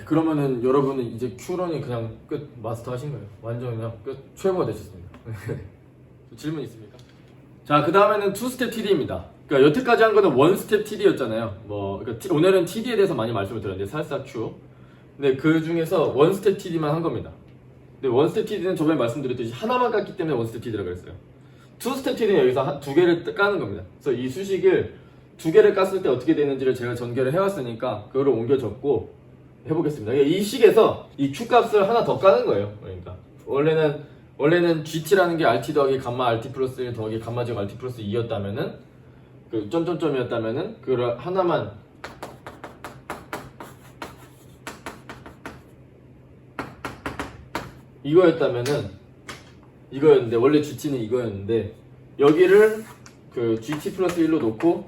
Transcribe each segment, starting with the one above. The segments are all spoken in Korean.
그러면은 여러분은 이제 큐런이 그냥 끝 마스터 하신 거예요. 완전 그냥 끝 최고가 되셨습니다. 질문 있습니까? 자, 그 다음에는 투스텝 TD입니다. 그러니까 여태까지 한 거는 원스텝 TD였잖아요. 그러니까 오늘은 TD에 대해서 많이 말씀을 드렸는데 살짝 큐. 근데 그 중에서 원스텝 TD만 한 겁니다. 근데 원스텝 TD는 저번에 말씀드렸듯이 하나만 깠기 때문에 원스텝 TD라고 그랬어요. 투스텝 TD는 여기서 두 개를 까는 겁니다. 그래서 이 수식을 두 개를 깠을 때 어떻게 되는지를 제가 전개를 해왔으니까 그거를 옮겨 적고 해보겠습니다. 이 식에서 이 Q 값을 하나 더 까는 거예요. 그러니까 원래는 GT라는 게 RT 더하기 감마 RT 플러스 1 더하기 감마 제곱 RT 플러스 2였다면은 그 점점점이었다면은 그걸 하나만 이거였는데 원래 GT는 이거였는데 여기를 그 GT 플러스 1로 놓고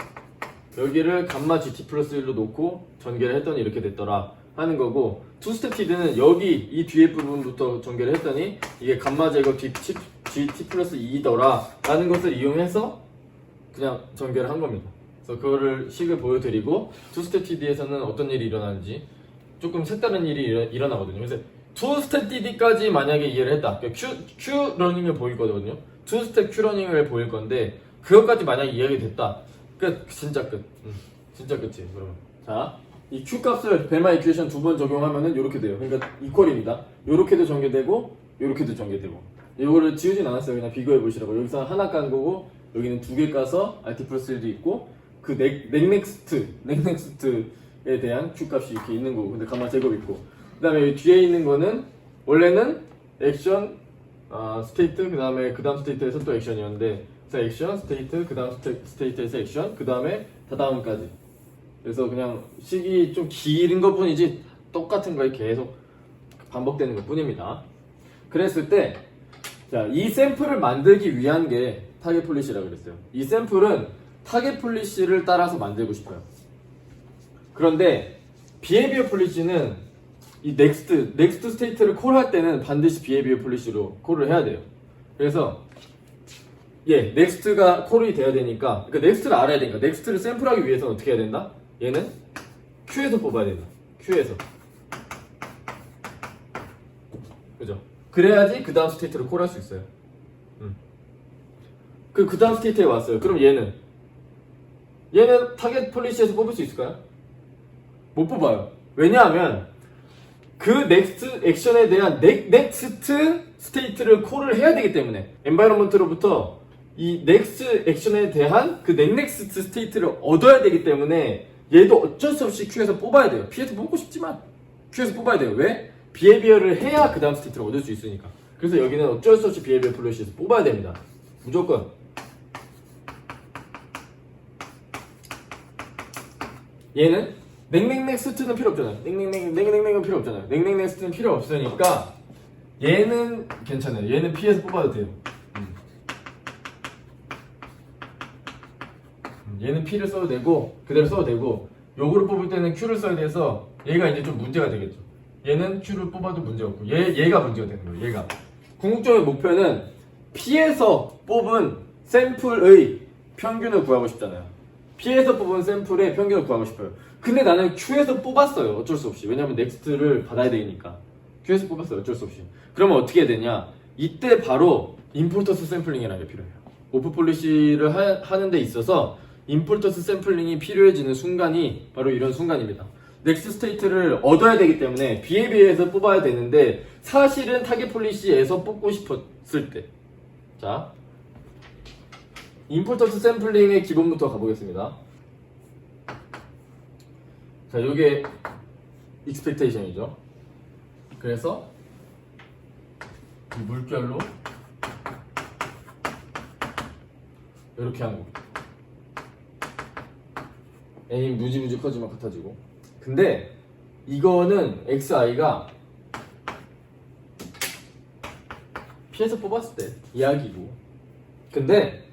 여기를 감마 GT 플러스 1로 놓고 전개를 했더니 이렇게 됐더라 하는 거고, 투스텝 TD는 여기 이 뒤에 부분부터 전개를 했더니 이게 감마 제곱 GT 플러스 2더라 라는 것을 이용해서 그냥 전개를 한 겁니다. 그래서 그거를 식을 보여드리고 투스텝 TD에서는 어떤 일이 일어나는지 조금 색다른 일이 일어나거든요. 그래서 투스텝 TD까지 만약에 이해를 했다. 그러니까 Q 러닝을 보일 거거든요. 투스텝 Q 러닝을 보일 건데 그것까지 만약에 이해가 됐다. 끝. 진짜 끝. 진짜 끝이에요. 그러면 자, 이 Q 값을 벨마 이퀘이션 두 번 적용하면은 이렇게 돼요. 그러니까 이퀄입니다. 요렇게도 전개되고 요렇게도 전개되고. 이거를 지우진 않았어요. 그냥 비교해 보시라고. 여기서 하나 깐 거고 여기는 두 개 까서 RT 플러스 1도 있고 그 넥넥스트에 대한 Q 값이 이렇게 있는 거고, 근데 감마 제곱 있고, 그 다음에 여기 뒤에 있는 거는 원래는 액션 스테이트 그 다음 스테이트에서 또 액션이었는데, 그래서 액션 스테이트 그 다음 스테이트에서 액션 그 다음에 다다음까지. 그래서 그냥 식이 좀 길은 것 뿐이지 똑같은 거에 계속 반복되는 것 뿐입니다. 그랬을 때 자, 이 샘플을 만들기 위한 게 타겟 폴리시라고 그랬어요. 이 샘플은 타겟 폴리시를 따라서 만들고 싶어요. 그런데 비헤비어 폴리시는 이 넥스트 스테이트를 콜할 때는 반드시 비헤비어 폴리시로 콜을 해야 돼요. 그래서 넥스트가 콜이 돼야 되니까, 그러니까 넥스트를 알아야 되니까 넥스트를 샘플하기 위해서는 어떻게 해야 된다? 얘는 Q에서 뽑아야 된다. Q에서. 그죠? 그래야지 그 다음 스테이트를 콜할 수 있어요. 그 다음 스테이트에 왔어요. 그럼 얘는 타겟 폴리시에서 뽑을 수 있을까요? 못 뽑아요. 왜냐하면 그 넥스트 액션에 대한 넥스트 스테이트를 콜을 해야 되기 때문에, 엔바이러먼트로부터 이 넥스트 액션에 대한 그 넥넥스트 스테이트를 얻어야 되기 때문에 얘도 어쩔 수 없이 Q에서 뽑아야 돼요. P에서 뽑고 싶지만 Q에서 뽑아야 돼요. 왜? 비헤비어를 해야 그 다음 스테이트를 얻을 수 있으니까. 그래서 여기는 어쩔 수 없이 비헤비어 폴리시에서 뽑아야 됩니다. 무조건. 얘는 넥넥넥스트는 필요 없잖아요. 넥넥넥은 필요 없잖아요. 넥넥넥스트는 필요 없으니까 얘는 괜찮아요. 얘는 P에서 뽑아도 돼요. 얘는 P를 써도 되고 그대로 써도 되고, 요거를 뽑을 때는 Q를 써야 돼서 얘가 이제 좀 문제가 되겠죠. 얘는 Q를 뽑아도 문제 없고 얘가 문제가 되는 거예요. 얘가. 궁극적인 목표는 P에서 뽑은 샘플의 평균을 구하고 싶잖아요. P에서 뽑은 샘플의 평균을 구하고 싶어요. 근데 나는 Q에서 뽑았어요. 어쩔 수 없이. 왜냐면 넥스트를 받아야 되니까. Q에서 뽑았어요. 어쩔 수 없이. 그러면 어떻게 해야 되냐? 이때 바로 임포터스 샘플링이라는 게 필요해요. 오프 폴리시를 하는 데 있어서 임포터스 샘플링이 필요해지는 순간이 바로 이런 순간입니다. 넥스트 스테이트를 얻어야 되기 때문에 비헤비어에서 뽑아야 되는데 사실은 타겟 폴리시에서 뽑고 싶었을 때. 자, 임포터스 샘플링의 기본부터 가보겠습니다. 자, 요게 익스펙테이션이죠. 그래서 이 물결로 이렇게 하는 겁니다. N이 무지무지 커지면 같아지고. 근데 이거는 XI가 P에서 뽑았을 때 이야기고, 근데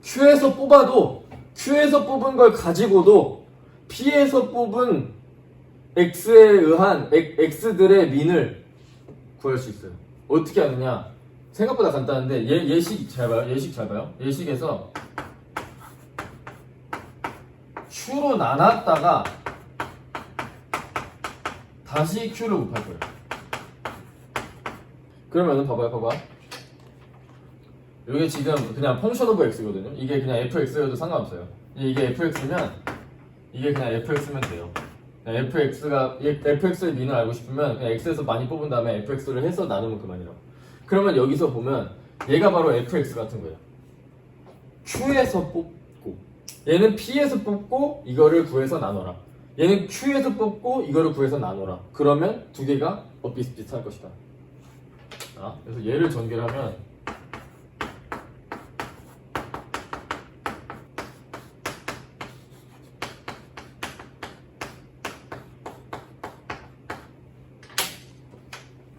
Q에서 뽑아도 Q에서 뽑은 걸 가지고도 P에서 뽑은 X에 의한 X들의 민을 구할 수 있어요. 어떻게 하느냐? 생각보다 간단한데 예식 잘 봐요. 예식 잘 봐요. 예식에서 Q로 나눴다가 다시 Q를 곱할 거예요. 그러면은 봐봐. 이게 지금 그냥 펑션 오브 x거든요. 이게 그냥 fx여도 상관없어요. 이게 fx면 이게 그냥 fx면 돼요. fx의 민을 알고 싶으면 그냥 x에서 많이 뽑은 다음에 fx를 해서 나누면 그만이라고. 그러면 여기서 보면 얘가 바로 fx 같은 거예요. q에서 뽑고 얘는 p에서 뽑고 이거를 구해서 나눠라. 얘는 q에서 뽑고 이거를 구해서 나눠라. 그러면 두 개가 비슷비슷할 것이다. 그래서 얘를 전개하면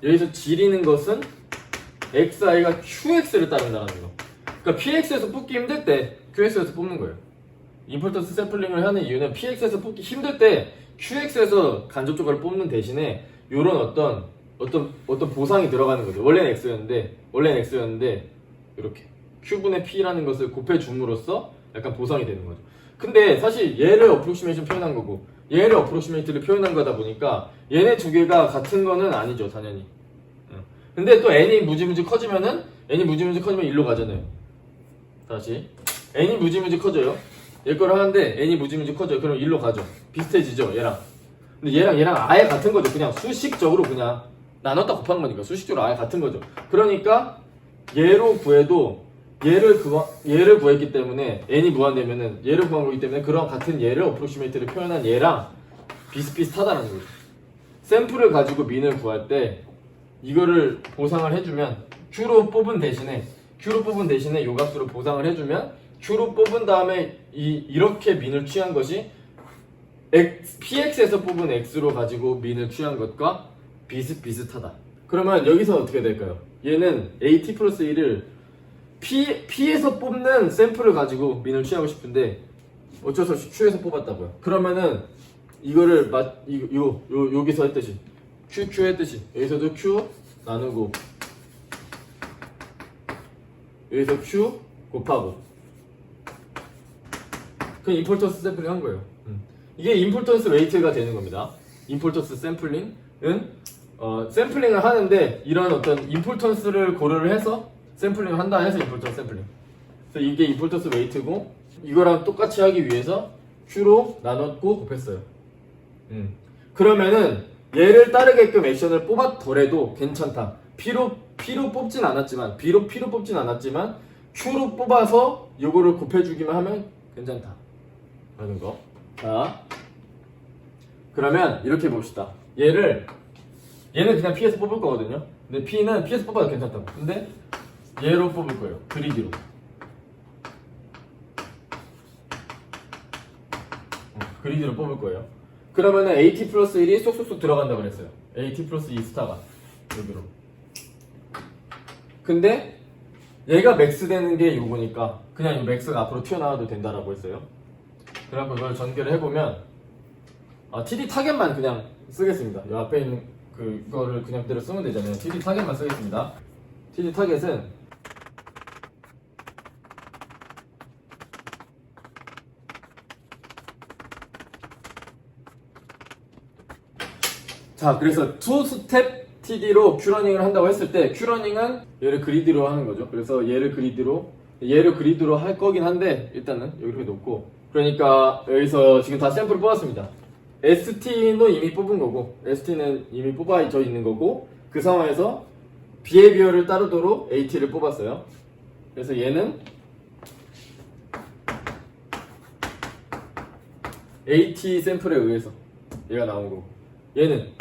여기서 지리는 것은 xi가 qx를 따른다는 거. 그러니까 px에서 뽑기 힘들 때 qx에서 뽑는 거예요. 임폴턴스 샘플링을 하는 이유는 px에서 뽑기 힘들 때 qx에서 간접 조각을 뽑는 대신에 이런 어떤 보상이 들어가는 거죠. 원래는 x였는데 이렇게 q분의 p라는 것을 곱해줌으로써 약간 보상이 되는 거죠. 근데 사실 얘를 어프로시메이션 표현한 거고 얘를 어프로시메이트를 표현한 거다 보니까 얘네 두 개가 같은 거는 아니죠, 당연히. 근데 또 n이 무지무지 커지면 일로 가잖아요. 다시 n이 무지무지 커져요. 얘 거를 하는데 n이 무지무지 커져요. 그럼 일로 가죠. 비슷해지죠, 얘랑. 근데 얘랑 아예 같은 거죠. 그냥 수식적으로 그냥 나눴다 곱한 거니까 수식적으로 아예 같은 거죠. 그러니까 얘로 구해도 얘를 구했기 때문에 n이 무한되면은 얘를 구한 거기 때문에 그런 같은 얘를 어프로시메이트를 표현한 얘랑 비슷비슷하다는 거죠. 샘플을 가지고 민을 구할 때 이거를 보상을 해주면 Q로 뽑은 대신에 요 값으로 보상을 해주면 Q로 뽑은 다음에 이렇게 민을 취한 것이 PX에서 뽑은 X로 가지고 민을 취한 것과 비슷비슷하다. 그러면 여기서 어떻게 될까요? 얘는 AT 플러스 1을 P에서 뽑는 샘플을 가지고 민을 취하고 싶은데 어쩔 수 없이 Q에서 뽑았다고요. 그러면은 이거를 여기서 했듯이 Q 했듯이 여기서도 Q 나누고 여기서 Q 곱하고 그냥 임폴턴스 샘플링 한 거예요. 이게 임폴턴스 웨이트가 되는 겁니다. 임폴턴스 샘플링은 샘플링을 하는데 이런 어떤 임폴턴스를 고려를 해서 샘플링을 한다 해서 임폴턴스 샘플링. 그래서 이게 임폴턴스 웨이트고 이거랑 똑같이 하기 위해서 Q로 나눴고 곱했어요. 그러면은 얘를 따르게끔 액션을 뽑았더라도 괜찮다. P로 뽑진 않았지만 P로 뽑진 않았지만 Q로 뽑아서 요거를 곱해주기만 하면 괜찮다 라는 거. 자, 그러면 이렇게 봅시다. 얘는 그냥 P에서 뽑을 거거든요. 근데 P는 P에서 뽑아도 괜찮다고. 근데 얘로 뽑을 거예요. 그리디로. 그리디로 뽑을 거예요. 그러면은 AT 플러스 1이 쏙쏙쏙 들어간다 그랬어요. AT 플러스 2 스타가 여기로. 근데 얘가 맥스 되는 게 요거니까 그냥 이 맥스가 앞으로 튀어나와도 된다라고 했어요. 그래서 이걸 전개를 해보면 TD 타겟만 그냥 쓰겠습니다. 이 앞에 있는 그거를 그냥 그대로 쓰면 되잖아요. TD 타겟만 쓰겠습니다. TD 타겟은 자, 그래서 2스텝 TD로 Q러닝을 한다고 했을 때 Q러닝은 얘를 그리드로 하는 거죠. 그래서 얘를 그리드로 할 거긴 한데 일단은 여기로 놓고 그러니까 여기서 지금 다 샘플을 뽑았습니다. ST는 이미 뽑은 거고 ST는 이미 뽑아져 있는 거고 그 상황에서 비헤비어를 따르도록 AT를 뽑았어요. 그래서 얘는 AT 샘플에 의해서 얘가 나온 거고 얘는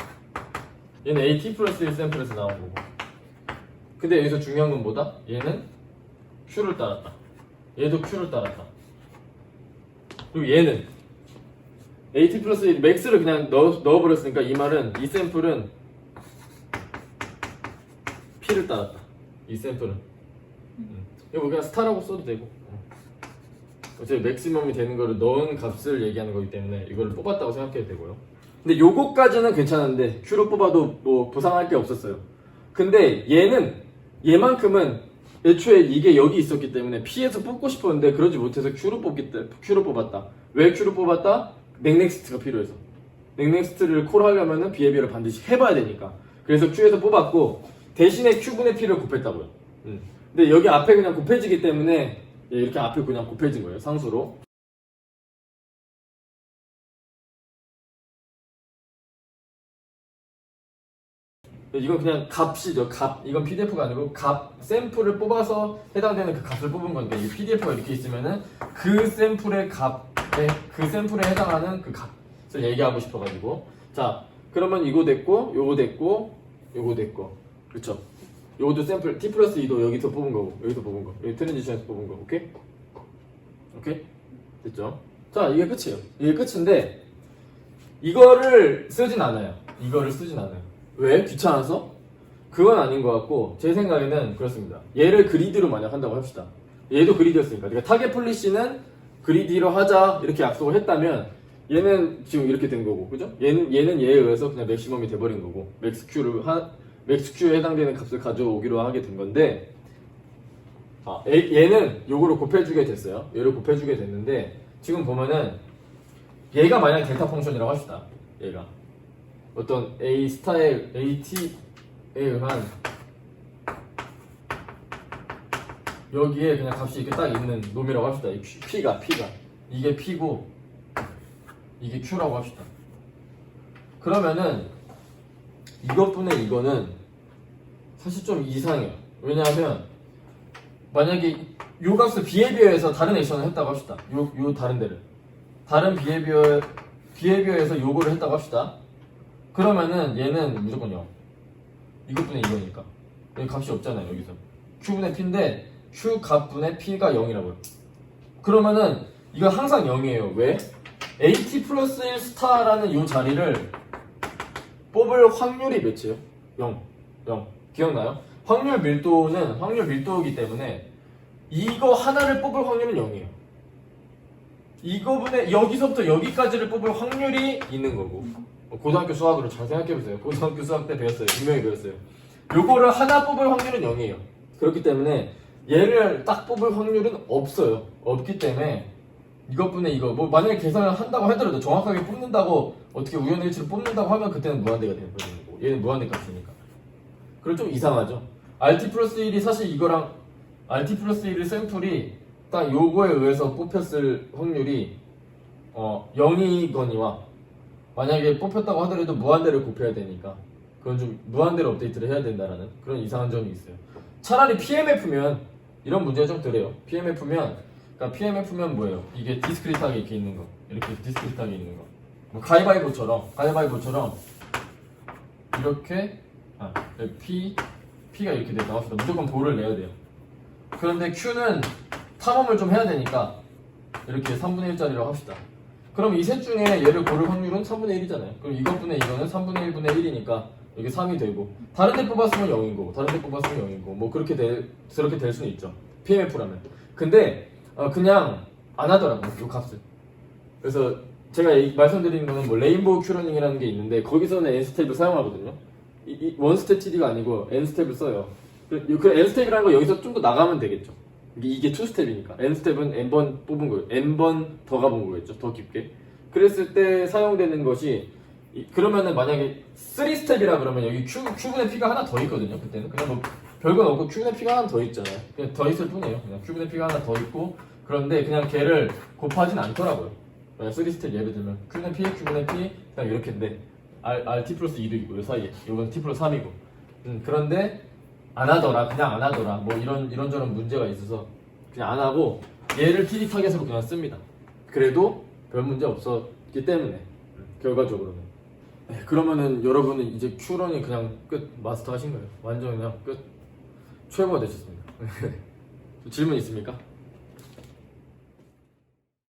AT 플러스 1 샘플에서 나온 거고 근데 여기서 중요한 건 뭐다? 얘는 Q를 따랐다. 얘도 Q를 따랐다. 그리고 얘는 AT 플러스 1 맥스를 그냥 넣어버렸으니까 이 말은 이 샘플은 P를 따랐다. 이 샘플은 이거 그냥 스타라고 써도 되고 어차피 맥시멈이 되는 거를 넣은 값을 얘기하는 거기 때문에 이거를 뽑았다고 생각해도 되고요. 근데 요거까지는 괜찮은데 Q로 뽑아도 뭐 부상할 게 없었어요. 근데 얘만큼은 애초에 이게 여기 있었기 때문에 P에서 뽑고 싶었는데 그러지 못해서 Q로 뽑았다. 왜 Q로 뽑았다? 맥넥스트가 필요해서. 넥넥스트를 콜하려면은 비헤비어를 반드시 해봐야 되니까. 그래서 Q에서 뽑았고 대신에 Q분의 P를 곱했다고요. 근데 여기 앞에 그냥 곱해지기 때문에 이렇게 앞에 그냥 곱해진 거예요. 상수로. 이건 그냥 값이죠. 값. 이건 PDF가 아니고 값, 샘플을 뽑아서 해당되는 그 값을 뽑은 건데 이 PDF가 이렇게 있으면은 그 샘플의 값에 그 샘플에 해당하는 그 값을 얘기하고 싶어가지고. 자, 그러면 이거 됐고, 요거 됐고, 요거 됐고, 그렇죠? 요것도 샘플 T 플러스 2도 여기서 뽑은 거고, 여기서 뽑은 거, 여기 트랜지션에서 뽑은 거, 오케이? 오케이? 됐죠? 자, 이게 끝이에요. 이게 끝인데 이거를 쓰진 않아요. 이거를 쓰진 않아요. 왜? 귀찮아서? 그건 아닌 것 같고 제 생각에는 그렇습니다. 얘를 그리드로 만약 한다고 합시다. 얘도 그리드였으니까 그러니까 타겟 폴리시는 그리드로 하자 이렇게 약속을 했다면 얘는 지금 이렇게 된 거고, 그죠? 얘는 얘에 의해서 그냥 맥시멈이 돼버린 거고 맥스 Q에 해당되는 값을 가져오기로 하게 된 건데 얘는 요거를 곱해주게 됐어요. 얘를 곱해주게 됐는데 지금 보면은 얘가 만약 델타 펑션이라고 합시다. 얘가 어떤 A 스타일 AT에 의한 여기에 그냥 값이 이렇게 딱 있는 놈이라고 합시다. 이 P가 이게 P고 이게 Q라고 합시다. 그러면은 이것분의 이거는 사실 좀 이상해요. 왜냐하면 만약에 요 값을 비헤비어에서 다른 액션을 했다고 합시다. 요 다른 데를 다른 비헤비어에서 요거를 했다고 합시다. 그러면은 얘는 무조건 0. 이것분의 이거니까 여기 값이 없잖아요. 여기서 Q분의 P인데 Q 값분의 P가 0이라고요. 그러면은 이거 항상 0이에요. 왜? AT 플러스 1 스타라는 요 자리를 뽑을 확률이 몇이에요? 0. 기억나요? 확률 밀도는 확률 밀도이기 때문에 이거 하나를 뽑을 확률은 0이에요. 이거분의 여기서부터 여기까지를 뽑을 확률이 있는 거고. 고등학교 수학으로 잘 생각해보세요. 고등학교 수학 때 배웠어요. 분명히 배웠어요. 요거를 하나 뽑을 확률은 0이에요. 그렇기 때문에 얘를 딱 뽑을 확률은 없어요. 없기 때문에 이것분의 이거 뭐 만약에 계산을 한다고 하더라도 정확하게 뽑는다고 어떻게 우연일치를 뽑는다고 하면 그때는 무한대가 되는 거고 얘는 무한대 값이니까. 그럼 좀 이상하죠. RT 플러스 1이 사실 이거랑 RT 플러스 1의 샘플이 딱 요거에 의해서 뽑혔을 확률이 0이거니와 만약에 뽑혔다고 하더라도 무한대를 곱해야 되니까 그건 좀 무한대로 업데이트를 해야 된다라는 그런 이상한 점이 있어요. 차라리 PMF면 이런 문제가 좀 덜해요. PMF면 뭐예요? 이게 디스크리트하게 이렇게 있는 거, 이렇게 디스크리트하게 있는 거. 뭐 가위바위보처럼 이렇게 P가 이렇게 나왔습니다. 무조건 도를 내야 돼요. 그런데 Q는 탐험을 좀 해야 되니까 이렇게 3분의 1짜리라고 합시다. 그럼 이 셋 중에 얘를 고를 확률은 3분의 1이잖아요. 그럼 이것분의 이거는 3분의 1분의 1이니까 이게 3이 되고 다른 데 뽑았으면 0인 거고 다른 데 뽑았으면 0인 거고 뭐 그렇게 될 수는 있죠. PMF라면. 근데 그냥 안 하더라고요. 이 값을. 그래서 제가 말씀드리는 거는 뭐 레인보우 큐러닝이라는 게 있는데 거기서는 n스텝을 사용하거든요. 이 원스텝 TD가 아니고 n스텝을 써요. 그 n스텝이라는 거 여기서 좀 더 나가면 되겠죠. 이게 투스텝이니까 n스텝은 n번 뽑은 거예요. n번 더 가본 거겠죠. 더 깊게. 그랬을 때 사용되는 것이 그러면은 만약에 3스텝이라 그러면 여기 Q분의 P가 하나 더 있거든요. 그때는 그냥 뭐 별건 없고 Q분의 P가 하나 더 있잖아요. 그냥 더 있을 뿐이에요. 그냥 Q분의 P가 하나 더 있고 그런데 그냥 걔를 곱하진 않더라고요. 3스텝 예를 들면 Q분의 P, Q분의 P 그냥 이렇게인데 RT 플러스 2도 있고 이 사이에 이건 T 플러스 3이고 그런데 그냥 안 하더라 뭐 이런저런 문제가 있어서 그냥 안 하고 얘를 TD 타겟으로 그냥 씁니다. 그래도 별 문제 없었기 때문에 결과적으로는 그러면은 여러분은 이제 Q런이 그냥 끝 마스터 하신 거예요. 완전 그냥 끝 최고가 되셨습니다. 질문 있습니까?